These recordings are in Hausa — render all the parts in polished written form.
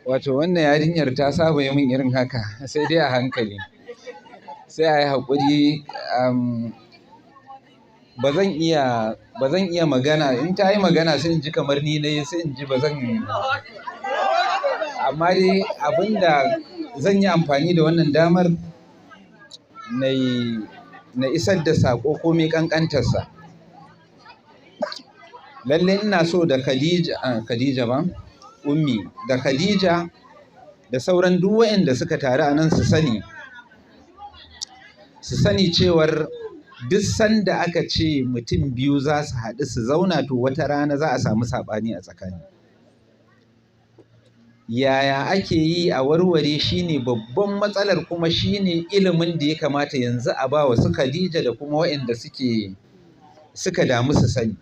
Wato wannan yarinyar ta saba yi min irin haka, sai dai a hankali. Sai a yi haƙuri. Ba zan iya magana. In ta yi magana sai in ji kamar ni na yi, sai in ji ba zan. Amma dai abinda zan yi amfani da wannan damar na isar da saƙo ko mai ƙanƙantarsa. Lallai ina so da Khadija ba, Ummi, da Khadija da sauran duk waɗanda suka taru a nan su sani cewar duk sanda aka ce mutum biyu za su haɗu su zauna, to wata rana za a samu saɓani a tsakani. Yaya ake yi a warware shine babban matsalar, kuma shine ilimin da ya kamata yanzu a ba wa su Khadija da kuma waɗanda suka damu su sani.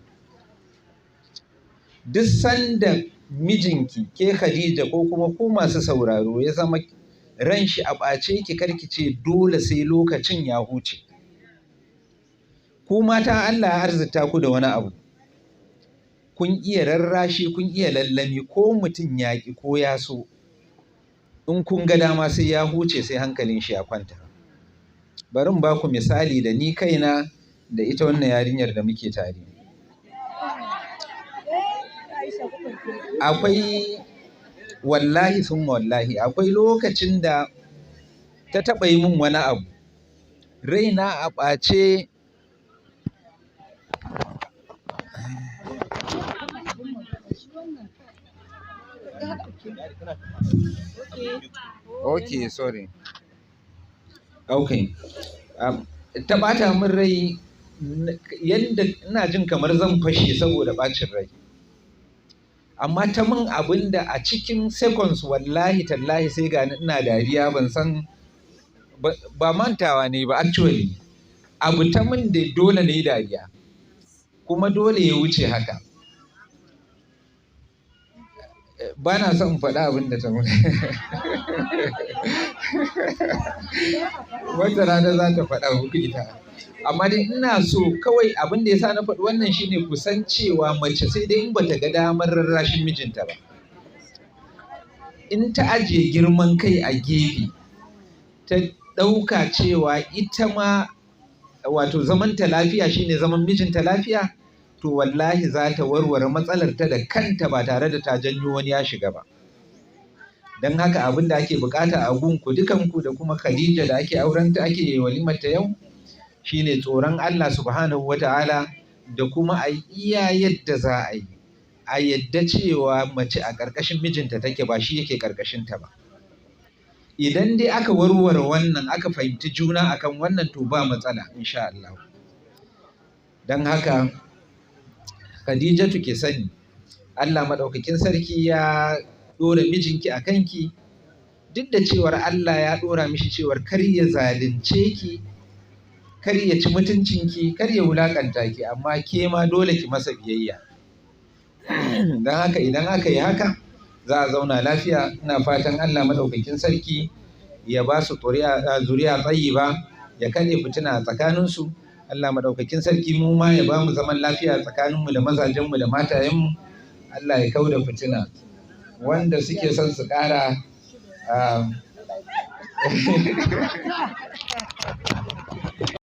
Duk sanda mijinki ke Khadija ko kuma ku masu sauraro ya zama ran shi a ɓace ki, karki ce dole sai lokacin ya huce. Ku mata Allah ya arzuta ku da wani abu. Kun iya rarrashi, kun iya lallami, ko mutum ya ƙi ko ya so. In kun ga dama sai ya huce, sai hankalin shi ya kwanta. Bari in ba ku misali da ni kaina da ita wannan yarinyar da muke tare. Wallahi akwai lokacin da ta taɓa yi min wani abu. Raina a ɓace. Okay, sorry. Okay. Ta ɓata min rai yadda ina jin kamar zan fashe saboda ɓacin rai. Amma ta min abin da a cikin seconds wallahi tallahi sai gani ina dariya, ban san ba mantawa ne ba actually. Abu ta min da dole ne dariya, kuma dole ya wuce haka. Ba na son faɗa abin da ta mun. Wata rana za ta faɗa muku ita. Amma dai ina so kawai abin da ya sa na faɗi wannan shine kusan cewa mace sai dai in ba ta ga damar rarrashin mijinta ba. In ta ajiye girman kai a gefe, ta ɗauka cewa ita ma wato zamanta lafiya shine zaman mijinta lafiya, to wallahi za ta warware matsalar ta da kanta ba tare da ta janyo wani ya shiga ba. Don haka abin da ake bukata a gunku dukanku da kuma Khadija da ake aurenta, ake walimarta yau, shine tsoron Allah subhanahu wata'ala, da kuma a iya yadda za a yi. A yadda cewa mace a ƙarƙashin mijinta take, ba shi yake ƙarƙashinta ba. Idan dai aka warware wannan, aka fahimci juna akan wannan, to ba matsala insha Allah. Don haka Khadijatu ke sani, Allah maɗaukakin sarki ya ɗora mijinki a kanki, duk da cewar Allah ya ɗora mishi cewar kar ya zalunce ki, kar ya ci mutuncinki, kar ya wulaƙanta ki, amma ke ma dole ki masa biyayya. Don haka idan aka yi haka, za a zauna lafiya. Ina fatan Allah maɗaukakin sarki ya ba su zuriya tayyiba, ya kaɗe fitina a tsakaninsu. Allah maɗaukakin sarki mu ma ya ba mu zaman lafiya tsakaninmu da mazajenmu da matayenmu. Allah ya kauda fitina. Wanda suke son su ƙara